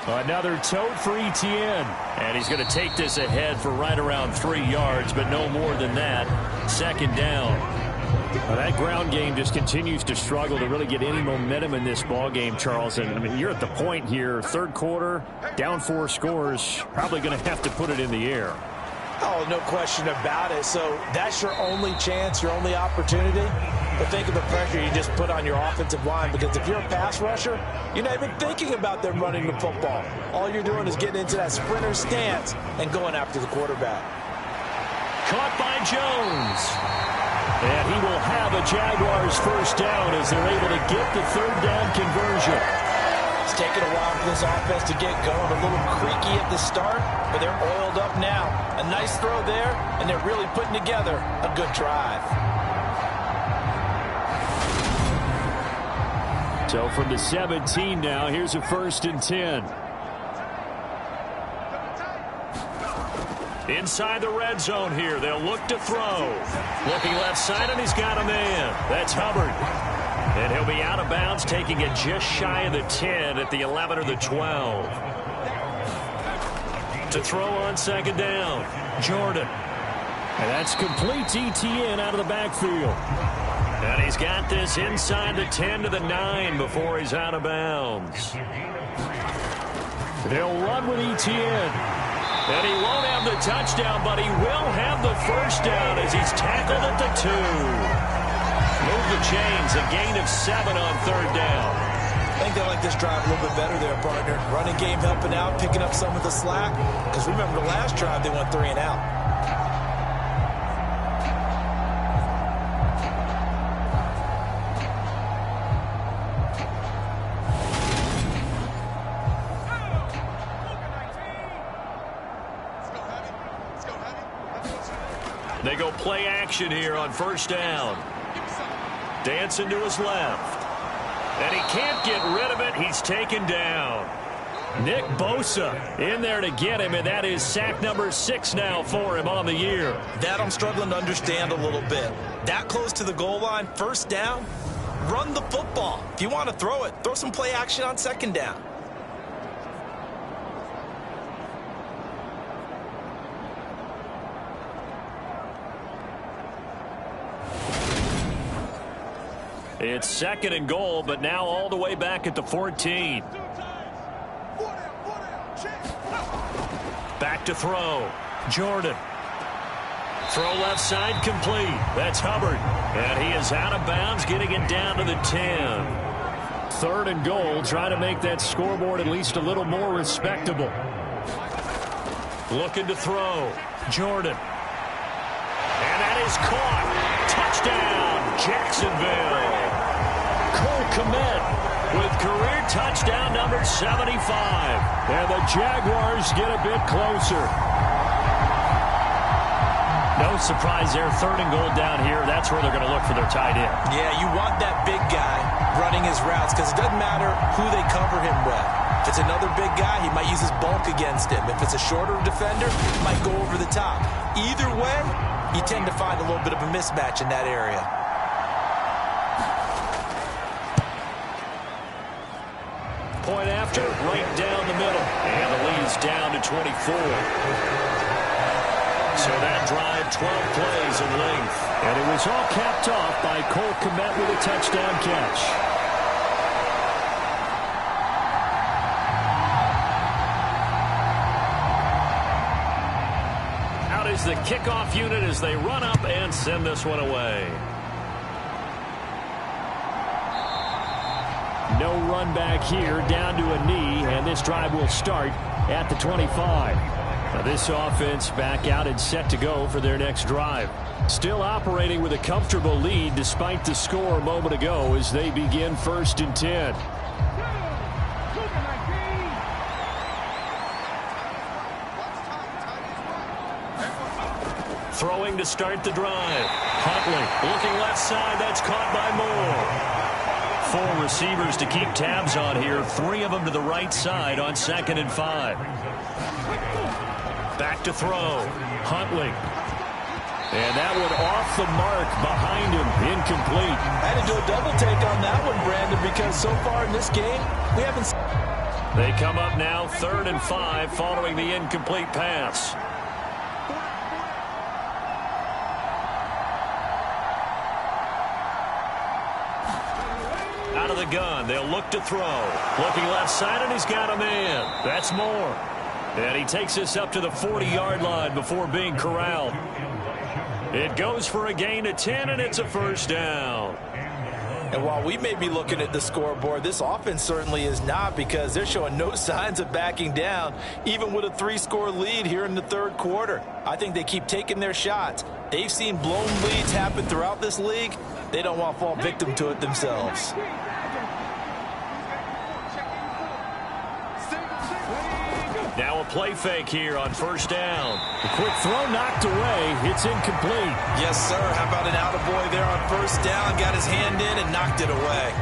Another tote for Etienne. And he's going to take this ahead for right around 3 yards, but no more than that. 2nd down. Well, that ground game just continues to struggle to really get any momentum in this ball game, Charles. And I mean, you're at the point here, 3rd quarter, down 4 scores, probably going to have to put it in the air. Oh, no question about it. So that's your only chance, your only opportunity. But think of the pressure you just put on your offensive line, because if you're a pass rusher, you're not even thinking about them running the football. All you're doing is getting into that sprinter stance and going after the quarterback. Caught by Jones. And he will have a Jaguars first down as they're able to get the 3rd down conversion. It's taken a while for this offense to get going. A little creaky at the start, but they're oiled up now. A nice throw there, and they're really putting together a good drive. So from the 17 now, here's a 1st and 10. Inside the red zone here, they'll look to throw. Looking left side, and he's got a man. That's Hubbard. And he'll be out of bounds, taking it just shy of the 10 at the 11 or the 12. To throw on 2nd down, Jordan. And that's complete. Etienne out of the backfield. And he's got this inside the 10 to the 9 before he's out of bounds. They'll run with Etienne. And he won't have the touchdown, but he will have the first down as he's tackled at the 2. Move the chains, a gain of 7 on 3rd down. I think they like this drive a little bit better there, partner. Running game helping out, picking up some of the slack. Because remember, the last drive they went 3 and out. They go play action here on 1st down. Dancing to his left. And he can't get rid of it. He's taken down. Nick Bosa in there to get him, and that is sack number 6 now for him on the year. That I'm struggling to understand a little bit. That close to the goal line, 1st down, run the football. If you want to throw it, throw some play action on 2nd down. It's 2nd and goal, but now all the way back at the 14. Back to throw. Jordan. Throw left side complete. That's Hubbard. And he is out of bounds, getting it down to the 10. 3rd and goal. Try to make that scoreboard at least a little more respectable. Looking to throw. Jordan. And that is caught. Touchdown, Jacksonville. Cole Kmet with career touchdown number 75. And the Jaguars get a bit closer. No surprise there. 3rd and goal down here. That's where they're going to look for their tight end. Yeah, you want that big guy running his routes because it doesn't matter who they cover him with. If it's another big guy, he might use his bulk against him. If it's a shorter defender, he might go over the top. Either way, you tend to find a little bit of a mismatch in that area. Point after, right down the middle. And the lead's down to 24. So that drive, 12 plays in length. And it was all capped off by Cole Kmet with a touchdown catch. Out is the kickoff unit as they run up and send this one away. No run back here, down to a knee, and this drive will start at the 25. Now this offense back out and set to go for their next drive. Still operating with a comfortable lead despite the score a moment ago as they begin 1st and 10. Throwing to start the drive. Huntley looking left side. That's caught by Moore. 4 receivers to keep tabs on here. 3 of them to the right side on 2nd and 5. Back to throw. Huntley. And that one off the mark behind him. Incomplete. I had to do a double take on that one, Brandon, because so far in this game, we haven't... They come up now 3rd and 5 following the incomplete pass. Out of the gun. They'll look to throw. Looking left side, and he's got a man. That's Moore. And he takes this up to the 40-yard line before being corralled. It goes for a gain of 10, and it's a 1st down. And while we may be looking at the scoreboard, this offense certainly is not, because they're showing no signs of backing down, even with a 3-score lead here in the 3rd quarter. I think they keep taking their shots. They've seen blown leads happen throughout this league. They don't want to fall victim to it themselves. Now a play fake here on 1st down. The quick throw knocked away. It's incomplete. Yes, sir. How about an attaboy there on 1st down? Got his hand in and knocked it away.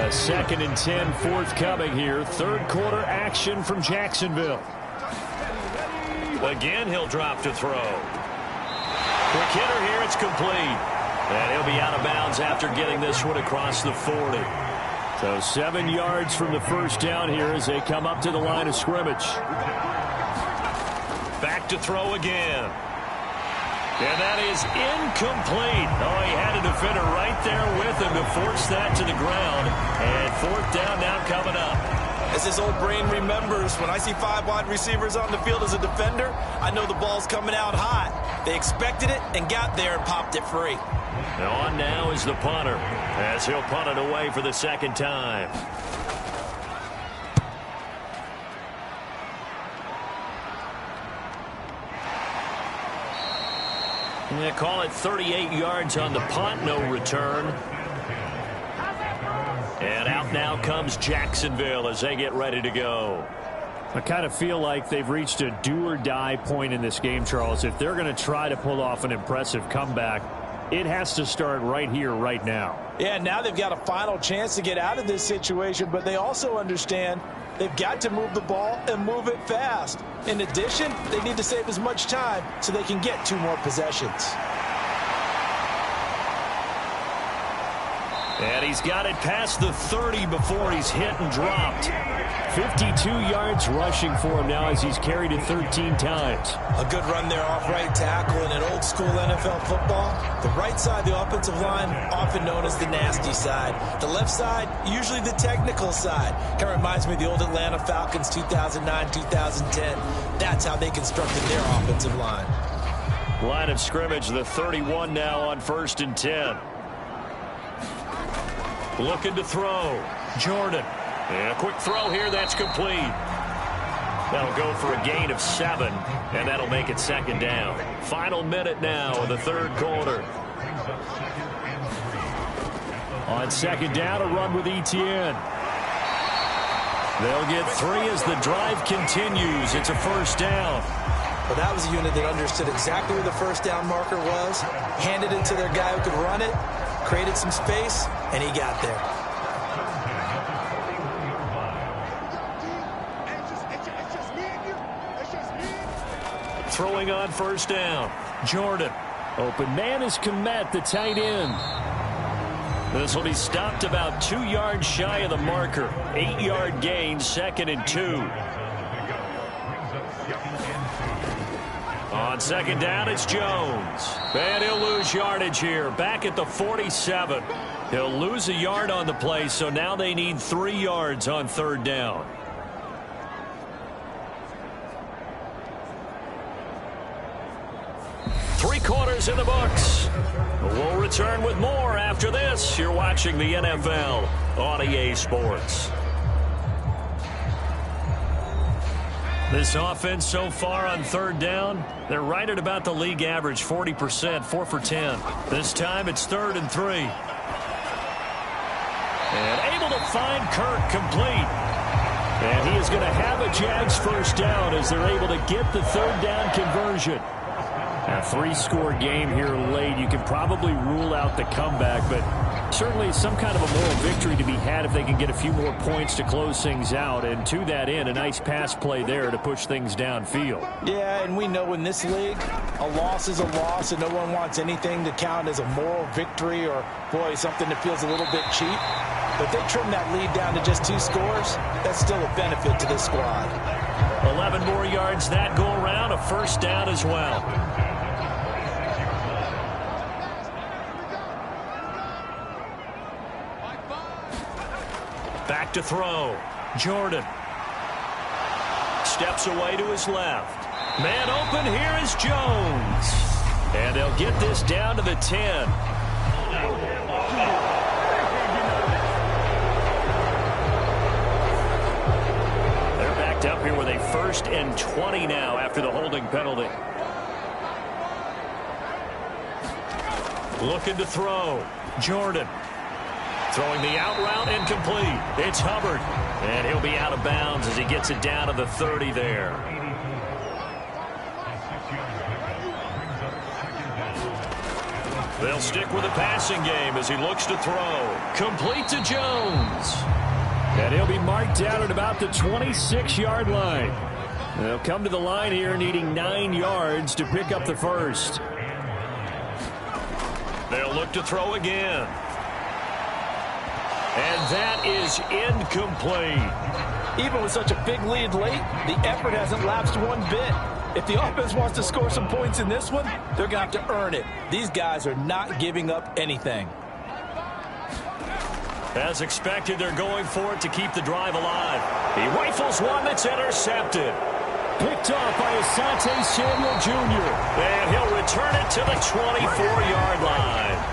A 2nd and 10 forthcoming here. 3rd quarter action from Jacksonville. Again, he'll drop to throw. Quick hitter here. It's complete. And he'll be out of bounds after getting this one across the 40. So 7 yards from the 1st down here as they come up to the line of scrimmage. Back to throw again. And that is incomplete. Oh, he had a defender right there with him to force that to the ground. And 4th down now coming up. As his old brain remembers, when I see 5 wide receivers on the field as a defender, I know the ball's coming out hot. They expected it and got there and popped it free. Now on now is the punter, as he'll punt it away for the 2nd time. They call it 38 yards on the punt, no return. And out now comes Jacksonville as they get ready to go. I kind of feel like they've reached a do-or-die point in this game, Charles. If they're going to try to pull off an impressive comeback, it has to start right here, right now. Yeah, now they've got a final chance to get out of this situation, but they also understand they've got to move the ball and move it fast. In addition, they need to save as much time so they can get 2 more possessions. And he's got it past the 30 before he's hit and dropped. 52 yards rushing for him now as he's carried it 13 times. A good run there off right tackle in an old school NFL football. The right side, the offensive line, often known as the nasty side. The left side, usually the technical side. Kind of reminds me of the old Atlanta Falcons 2009, 2010. That's how they constructed their offensive line. Line of scrimmage, the 31 now on 1st and 10. Looking to throw. Jordan. And a quick throw here. That's complete. That'll go for a gain of 7, and that'll make it 2nd down. Final minute now of the 3rd quarter. On 2nd down, a run with Etienne. They'll get 3 as the drive continues. It's a 1st down. Well, that was a unit that understood exactly where the 1st down marker was, handed it to their guy who could run it, created some space, and he got there. Throwing on 1st down. Jordan. Open man is Komet, the tight end. This will be stopped about 2 yards shy of the marker. 8-yard gain, 2nd and 2. On 2nd down, it's Jones. And he'll lose yardage here. Back at the 47. He'll lose a yard on the play, so now they need 3 yards on 3rd down. Three quarters in the books. We'll return with more after this. You're watching the NFL on EA Sports. This offense so far on 3rd down, they're right at about the league average, 40%, 4 for 10. This time it's 3rd and 3. And able to find Kirk complete. And he is going to have a Jags 1st down as they're able to get the 3rd down conversion. A 3-score game here late. You can probably rule out the comeback, but certainly some kind of a moral victory to be had if they can get a few more points to close things out. And to that end, a nice pass play there to push things downfield. Yeah, and we know in this league, a loss is a loss, and no one wants anything to count as a moral victory or, boy, something that feels a little bit cheap. But if they trim that lead down to just 2 scores, that's still a benefit to this squad. 11 more yards that go around, a 1st down as well. Back to throw. Jordan. Steps away to his left. Man open, here is Jones. And they'll get this down to the 10. They're backed up here with a 1st and 20 now after the holding penalty. Looking to throw. Jordan. Throwing the out route incomplete. It's Hubbard. And he'll be out of bounds as he gets it down to the 30 there. They'll stick with the passing game as he looks to throw. Complete to Jones. And he'll be marked down at about the 26-yard line. They'll come to the line here needing 9 yards to pick up the 1st. They'll look to throw again. And that is incomplete. Even with such a big lead late, the effort hasn't lapsed one bit. If the offense wants to score some points in this one, they're going to have to earn it. These guys are not giving up anything. As expected, they're going for it to keep the drive alive. He rifles one that's intercepted. Picked off by Asante Samuel Jr. And he'll return it to the 24-yard line.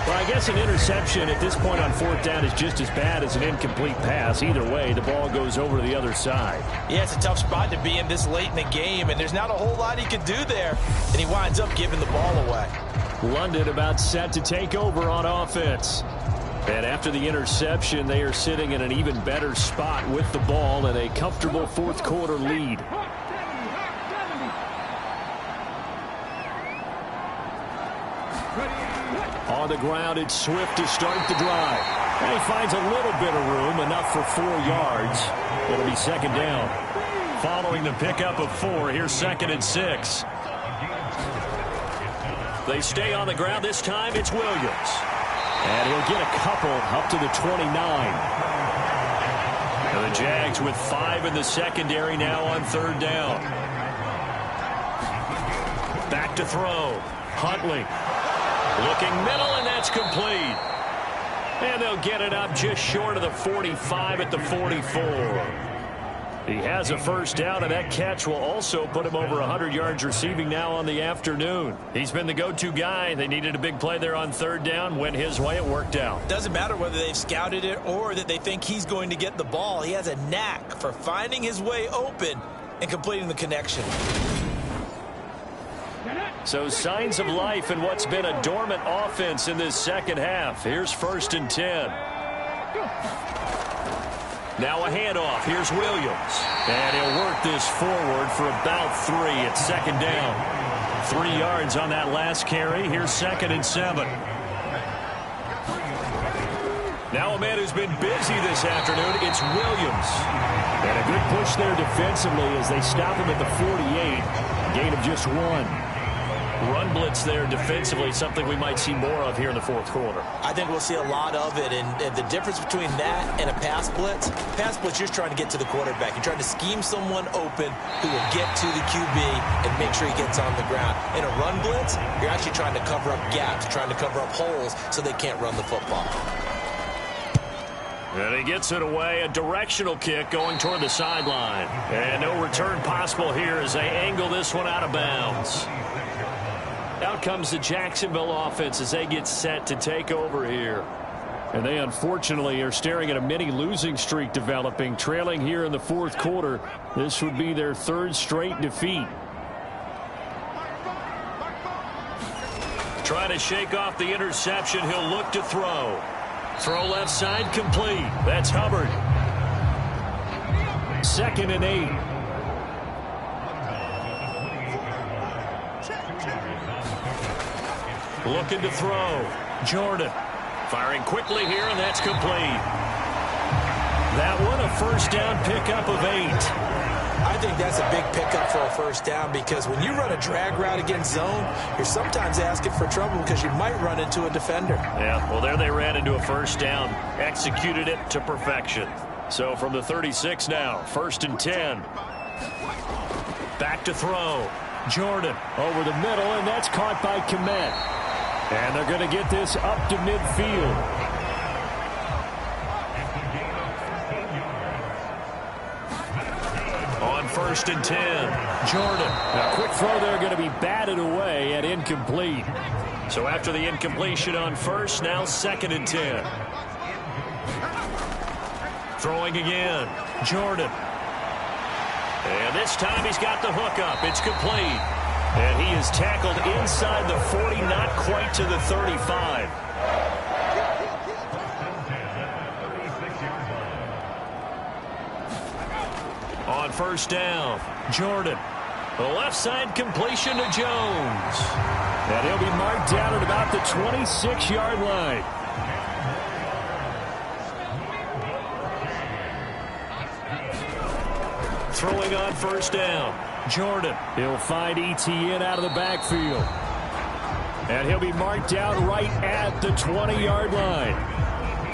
Well, I guess an interception at this point on 4th down is just as bad as an incomplete pass. Either way, the ball goes over to the other side. Yeah, it's a tough spot to be in this late in the game, and there's not a whole lot he could do there. And he winds up giving the ball away. London about set to take over on offense. And after the interception, they are sitting in an even better spot with the ball and a comfortable 4th quarter lead. On the ground, it's Swift to start the drive. And he finds a little bit of room, enough for 4 yards. It'll be 2nd down. Following the pickup of 4, here's 2nd and 6. They stay on the ground. This time it's Williams. And he'll get a couple up to the 29. And the Jags with 5 in the secondary now on 3rd down. Back to throw. Huntley. Looking middle, and that's complete. And they'll get it up just short of the 45 at the 44. He has a first down, and that catch will also put him over 100 yards receiving now on the afternoon. He's been the go-to guy. They needed a big play there on third down. Went his way. It worked out. Doesn't matter whether they've scouted it or that they think he's going to get the ball. He has a knack for finding his way open and completing the connection. So signs of life in what's been a dormant offense in this second half. Here's 1st and 10. Now a handoff. Here's Williams. And he'll work this forward for about 3 at second down. 3 yards on that last carry. Here's 2nd and 7. Now a man who's been busy this afternoon, it's Williams. And a good push there defensively as they stop him at the 48. Gain of just 1. Run blitz there defensively, something we might see more of here in the fourth quarter. I think we'll see a lot of it, and the difference between that and a pass blitz, you're trying to get to the quarterback. You're trying to scheme someone open who will get to the QB and make sure he gets on the ground. In a run blitz, you're actually trying to cover up gaps, trying to cover up holes so they can't run the football. And he gets it away, a directional kick going toward the sideline. And no return possible here as they angle this one out of bounds. Out comes the Jacksonville offense as they get set to take over here. And they unfortunately are staring at a mini losing streak developing, trailing here in the fourth quarter. This would be their 3rd straight defeat. Trying to shake off the interception. He'll look to throw. Throw left side complete. That's Hubbard. 2nd and 8. Looking to throw. Jordan. Firing quickly here, and that's complete. That one a first down pickup of 8. I think that's a big pickup for a first down because when you run a drag route against zone, you're sometimes asking for trouble because you might run into a defender. Yeah, well, there they ran into a first down. Executed it to perfection. So from the 36 now, 1st and 10. Back to throw. Jordan over the middle, and that's caught by Kmet. And they're going to get this up to midfield. On 1st and 10, Jordan. A quick throw there going to be batted away and incomplete. So after the incompletion on 1st, now 2nd and 10. Throwing again, Jordan. And this time he's got the hook up. It's complete. And he is tackled inside the 40, not quite to the 35. On 1st down, Jordan. The left side completion to Jones. And he'll be marked down at about the 26-yard line. Throwing on 1st down, Jordan. He'll find ETN out of the backfield. And he'll be marked down right at the 20-yard line.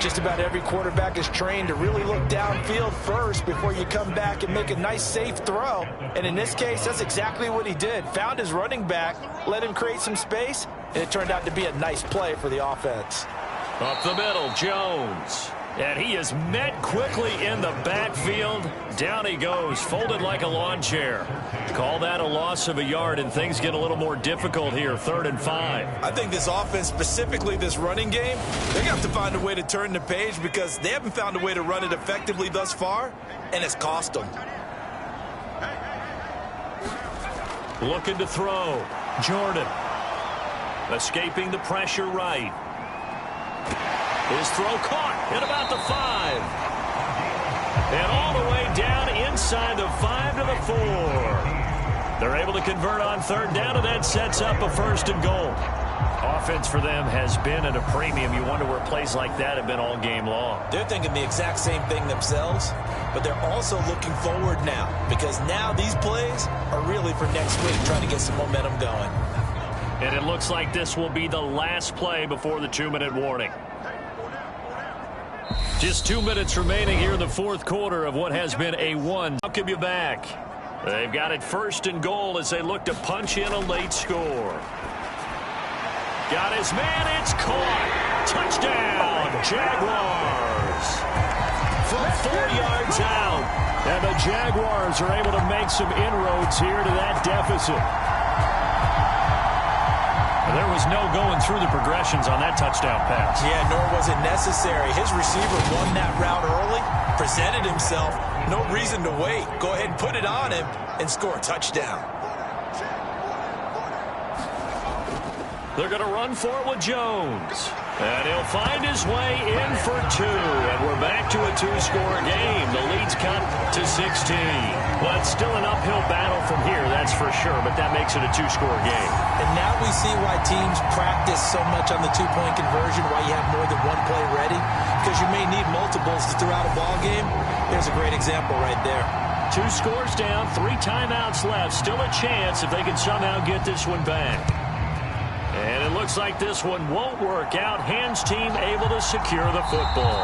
Just about every quarterback is trained to really look downfield first before you come back and make a nice, safe throw. And in this case, that's exactly what he did. Found his running back, let him create some space, and it turned out to be a nice play for the offense. Up the middle, Jones. And he is met quickly in the backfield. Down he goes, folded like a lawn chair. Call that a loss of a yard, and things get a little more difficult here, 3rd and 5. I think this offense, specifically this running game, they're going to have to find a way to turn the page because they haven't found a way to run it effectively thus far, and it's cost them. Looking to throw. Jordan. Escaping the pressure right. His throw caught at about the 5. And all the way down inside the 5 to the 4. They're able to convert on 3rd down, and that sets up a 1st and goal. Offense for them has been at a premium. You wonder where plays like that have been all game long. They're thinking the exact same thing themselves, but they're also looking forward now because now these plays are really for next week, trying to get some momentum going. And it looks like this will be the last play before the 2-minute warning. Just 2 minutes remaining here in the fourth quarter of what has been a one. Welcome you back. They've got it 1st and goal as they look to punch in a late score. Got his man. It's caught. Touchdown, Jaguars. from 4 yards out. And the Jaguars are able to make some inroads here to that deficit. There was no going through the progressions on that touchdown pass. Yeah, nor was it necessary. His receiver won that route early, presented himself. No reason to wait. Go ahead and put it on him and score a touchdown. They're going to run for it with Jones. And he'll find his way in for 2. And we're back to a 2-score game. The lead's cut to 16. Well, it's still an uphill battle from here, that's for sure. But that makes it a 2-score game. And now we see why teams practice so much on the 2-point conversion, why you have more than one play ready. Because you may need multiples to throw out a ball game. There's a great example right there. 2 scores down, 3 timeouts left. Still a chance if they can somehow get this one back. And it looks like this one won't work out. Hans team able to secure the football.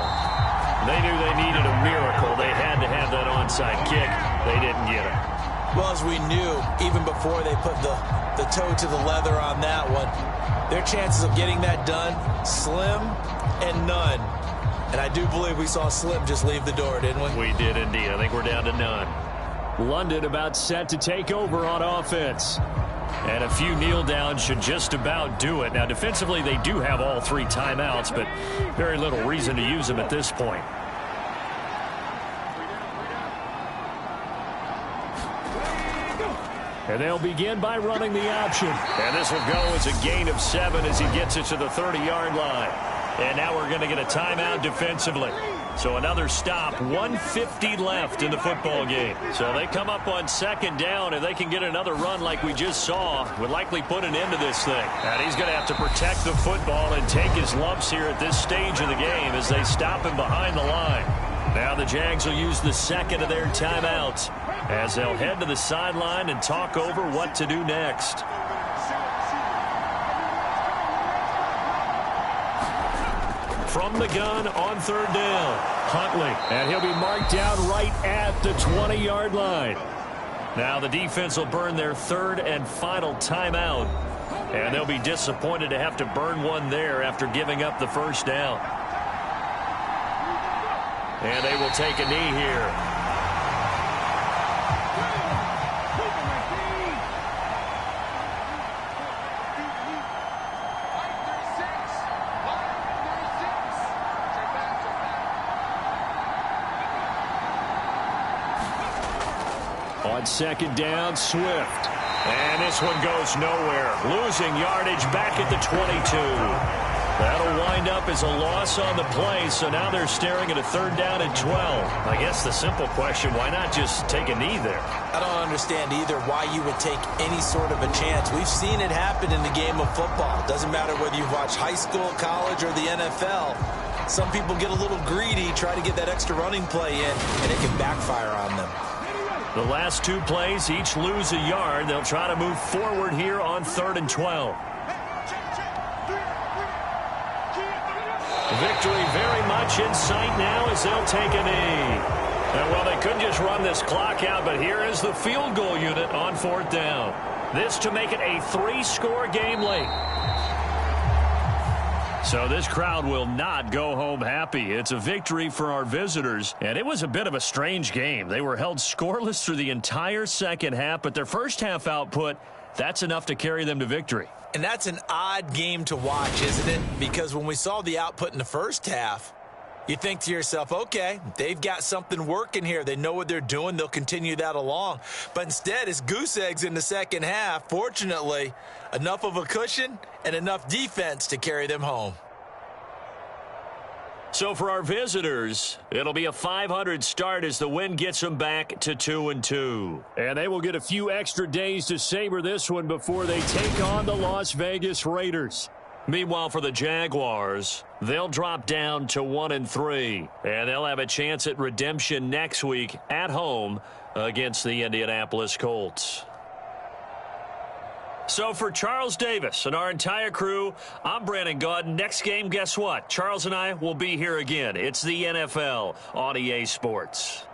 They knew they needed a miracle. They had to have that onside kick. They didn't get it. Well, as we knew, even before they put the toe to the leather on that one, their chances of getting that done, slim and none. And I do believe we saw Slim just leave the door, didn't we? We did indeed. I think we're down to none. London about set to take over on offense. And a few kneel downs should just about do it. Now, defensively, they do have all 3 timeouts, but very little reason to use them at this point. And they'll begin by running the option. And this will go as a gain of 7 as he gets it to the 30-yard line. And now we're going to get a timeout defensively. So another stop, 1:50 left in the football game. So they come up on 2nd down. If they can get another run like we just saw, would likely put an end to this thing. And he's going to have to protect the football and take his lumps here at this stage of the game as they stop him behind the line. Now the Jags will use the 2nd of their timeouts as they'll head to the sideline and talk over what to do next. From the gun on 3rd down, Huntley. And he'll be marked down right at the 20-yard line. Now the defense will burn their 3rd and final timeout. And they'll be disappointed to have to burn one there after giving up the 1st down. And they will take a knee here. On 2nd down, Swift. And this one goes nowhere. Losing yardage back at the 22. That'll wind up as a loss on the play, so now they're staring at a 3rd down and 12. I guess the simple question, why not just take a knee there? I don't understand either why you would take any sort of a chance. We've seen it happen in the game of football. Doesn't matter whether you've watched high school, college, or the NFL. Some people get a little greedy, try to get that extra running play in, and it can backfire on them. The last 2 plays, each lose a yard. They'll try to move forward here on 3rd and 12. Victory very much in sight now as they'll take a knee. And well, they couldn't just run this clock out, but here is the field goal unit on 4th down. This to make it a 3-score game late. So this crowd will not go home happy. It's a victory for our visitors, and it was a bit of a strange game. They were held scoreless through the entire 2nd half, but their 1st half output, that's enough to carry them to victory. And that's an odd game to watch, isn't it? Because when we saw the output in the 1st half, you think to yourself, okay, they've got something working here. They know what they're doing. They'll continue that along. But instead, it's goose eggs in the 2nd half. Fortunately, enough of a cushion and enough defense to carry them home. So for our visitors, it'll be a .500 start as the win gets them back to 2-2. And they will get a few extra days to savor this one before they take on the Las Vegas Raiders. Meanwhile, for the Jaguars, they'll drop down to 1-3. And they'll have a chance at redemption next week at home against the Indianapolis Colts. So for Charles Davis and our entire crew, I'm Brandon Gaudin. Next game, guess what? Charles and I will be here again. It's the NFL on EA Sports.